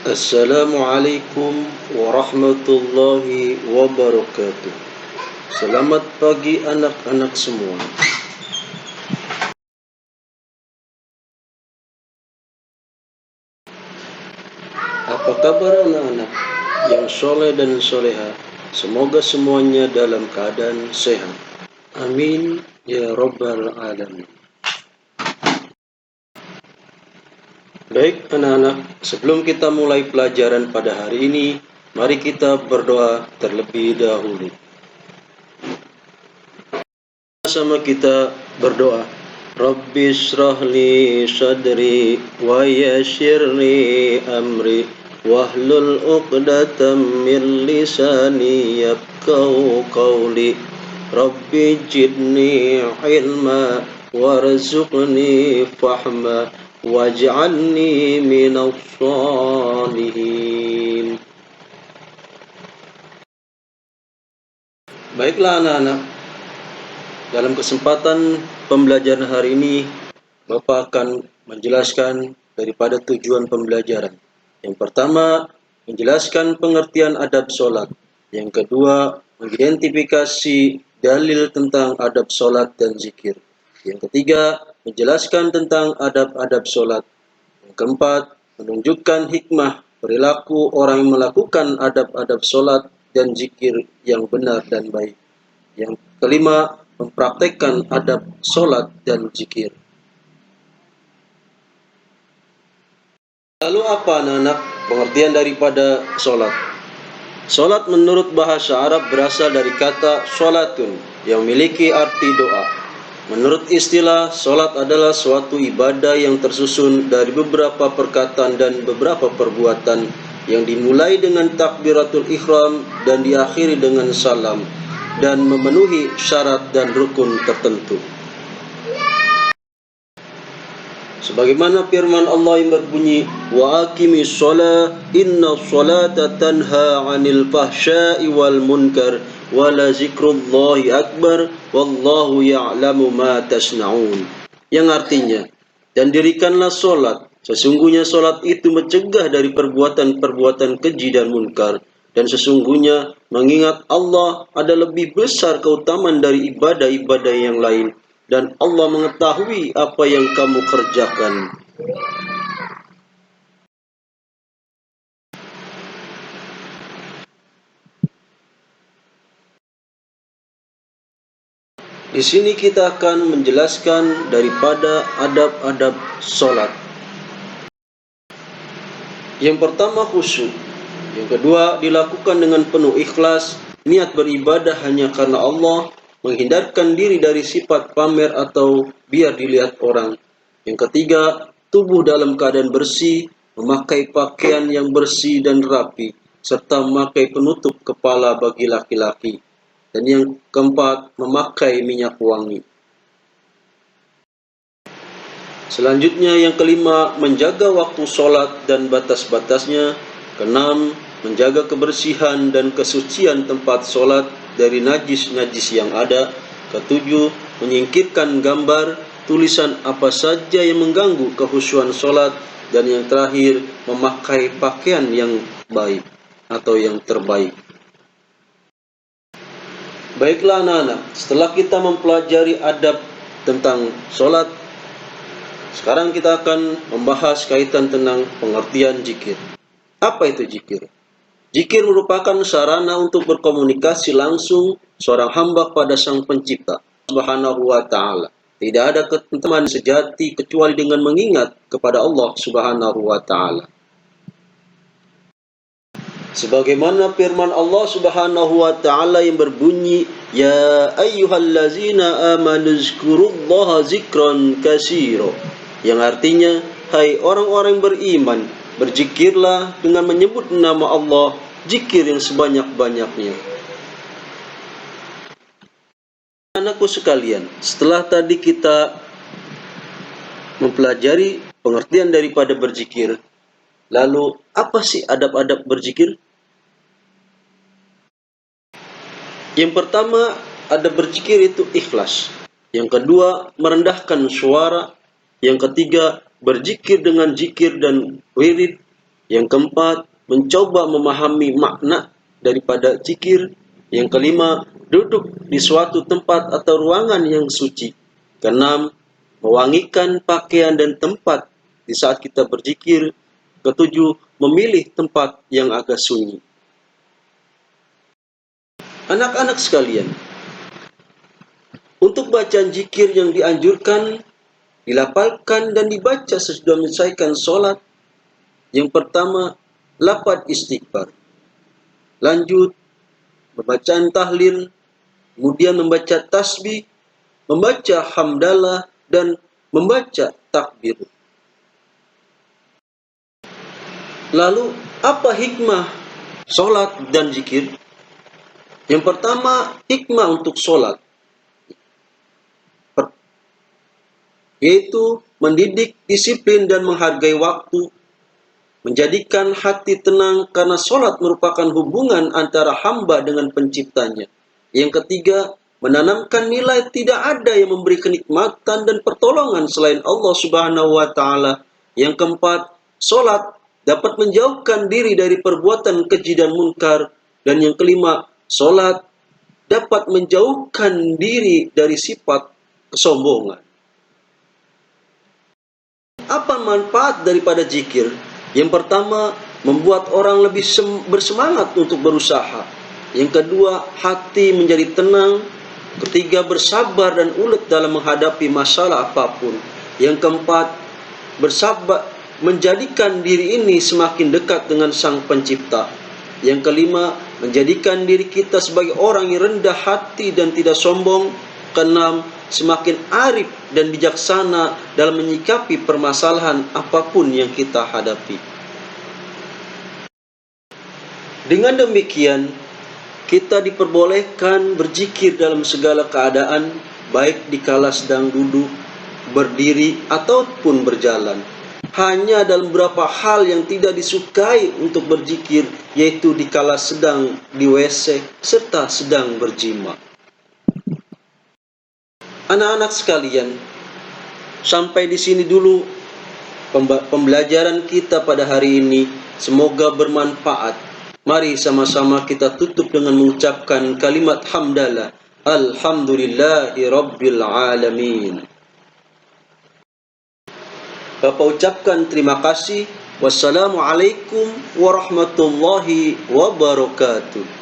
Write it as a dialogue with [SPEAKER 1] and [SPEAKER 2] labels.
[SPEAKER 1] Assalamualaikum warahmatullahi wabarakatuh. Selamat pagi anak-anak semua. Apa kabar anak-anak yang soleh dan soleha? Semoga semuanya dalam keadaan sehat. Amin ya rabbal alamin. Baik anak-anak, sebelum kita mulai pelajaran pada hari ini, mari kita berdoa terlebih dahulu. Sama kita berdoa. Rabbi shrahli sadri wa yassirli amri wahlul 'uqdatam min lisani yafqahu qawli. Rabbi zidni ilma warzuqni fahma waj'alni minas shalihin. Baiklah anak-anak, dalam kesempatan pembelajaran hari ini, Bapak akan menjelaskan daripada tujuan pembelajaran. Yang pertama, menjelaskan pengertian adab sholat. Yang kedua, mengidentifikasi dalil tentang adab sholat dan zikir. Yang ketiga, menjelaskan tentang adab-adab sholat. Yang keempat, menunjukkan hikmah perilaku orang yang melakukan adab-adab sholat dan zikir yang benar dan baik. Yang kelima, mempraktekkan adab sholat dan zikir. Lalu apa anak-anak pengertian daripada sholat? Sholat menurut bahasa Arab berasal dari kata sholatun yang memiliki arti doa. Menurut istilah, sholat adalah suatu ibadah yang tersusun dari beberapa perkataan dan beberapa perbuatan yang dimulai dengan takbiratul ihram dan diakhiri dengan salam dan memenuhi syarat dan rukun tertentu. Sebagaimana firman Allah yang berbunyi, wa aqimis shalah inna sholata tanha 'anil fahsya'i wal munkar wa la zikrullahi akbar wallahu ya'lamu ma tasna'un. Yang artinya, dan dirikanlah sholat, sesungguhnya sholat itu mencegah dari perbuatan-perbuatan keji dan munkar, dan sesungguhnya mengingat Allah ada lebih besar keutamaan dari ibadah-ibadah yang lain, dan Allah mengetahui apa yang kamu kerjakan. Di sini kita akan menjelaskan daripada adab-adab sholat. Yang pertama khusyuk. Yang kedua dilakukan dengan penuh ikhlas, niat beribadah hanya karena Allah, menghindarkan diri dari sifat pamer atau biar dilihat orang. Yang ketiga, tubuh dalam keadaan bersih, memakai pakaian yang bersih dan rapi, serta memakai penutup kepala bagi laki-laki. Dan yang keempat, memakai minyak wangi. Selanjutnya yang kelima, menjaga waktu sholat dan batas-batasnya. Keenam, menjaga kebersihan dan kesucian tempat sholat dari najis-najis yang ada. Ketujuh, menyingkirkan gambar, tulisan apa saja yang mengganggu kekhusyuan sholat. Dan yang terakhir, memakai pakaian yang baik atau yang terbaik. Baiklah anak-anak, setelah kita mempelajari adab tentang sholat, sekarang kita akan membahas kaitan tentang pengertian zikir. Apa itu zikir? Zikir merupakan sarana untuk berkomunikasi langsung seorang hamba pada Sang Pencipta Subhanahu wa Ta'ala. Tidak ada ketentuan sejati kecuali dengan mengingat kepada Allah Subhanahu wa Ta'ala. Sebagaimana firman Allah Subhanahu wa Ta'ala yang berbunyi, ya ayyuhallazina amanu zkurullaha zikran katsira, yang artinya, hai orang-orang yang beriman, berzikirlah dengan menyebut nama Allah, zikir yang sebanyak-banyaknya. Anakku sekalian, setelah tadi kita mempelajari pengertian daripada berzikir, lalu apa sih adab-adab berzikir? Yang pertama, adab berzikir itu ikhlas. Yang kedua, merendahkan suara. Yang ketiga, berzikir dengan zikir dan wirid. Yang keempat, mencoba memahami makna daripada zikir. Yang kelima, duduk di suatu tempat atau ruangan yang suci. Keenam, mewangikan pakaian dan tempat di saat kita berzikir. Ketujuh, memilih tempat yang agak sunyi. Anak-anak sekalian, untuk bacaan zikir yang dianjurkan, dilafalkan dan dibaca sesudah menyelesaikan sholat. Yang pertama, lafaz istighfar. Lanjut, pembacaan tahlil, kemudian membaca tasbih, membaca hamdalah, dan membaca takbir. Lalu, apa hikmah sholat dan zikir? Yang pertama, hikmah untuk sholat, yaitu mendidik disiplin dan menghargai waktu, menjadikan hati tenang karena sholat merupakan hubungan antara hamba dengan penciptanya. Yang ketiga, menanamkan nilai tidak ada yang memberi kenikmatan dan pertolongan selain Allah Subhanahu wa Ta'ala. Yang keempat, sholat dapat menjauhkan diri dari perbuatan keji dan munkar. Dan yang kelima, sholat dapat menjauhkan diri dari sifat kesombongan. Apa manfaat daripada zikir? Yang pertama, membuat orang lebih bersemangat untuk berusaha. Yang kedua, hati menjadi tenang. Ketiga, bersabar dan ulet dalam menghadapi masalah apapun. Yang keempat, bersabar menjadikan diri ini semakin dekat dengan Sang Pencipta. Yang kelima, menjadikan diri kita sebagai orang yang rendah hati dan tidak sombong. Keenam, semakin arif dan bijaksana dalam menyikapi permasalahan apapun yang kita hadapi. Dengan demikian, kita diperbolehkan berzikir dalam segala keadaan, baik dikala sedang duduk, berdiri, ataupun berjalan. Hanya dalam beberapa hal yang tidak disukai untuk berzikir, yaitu dikala sedang di WC serta sedang berjima. Anak-anak sekalian, sampai di sini dulu pembelajaran kita pada hari ini. Semoga bermanfaat. Mari sama-sama kita tutup dengan mengucapkan kalimat hamdalah. Alhamdulillahi Rabbil Alamin. Bapak ucapkan terima kasih. Wassalamualaikum warahmatullahi wabarakatuh.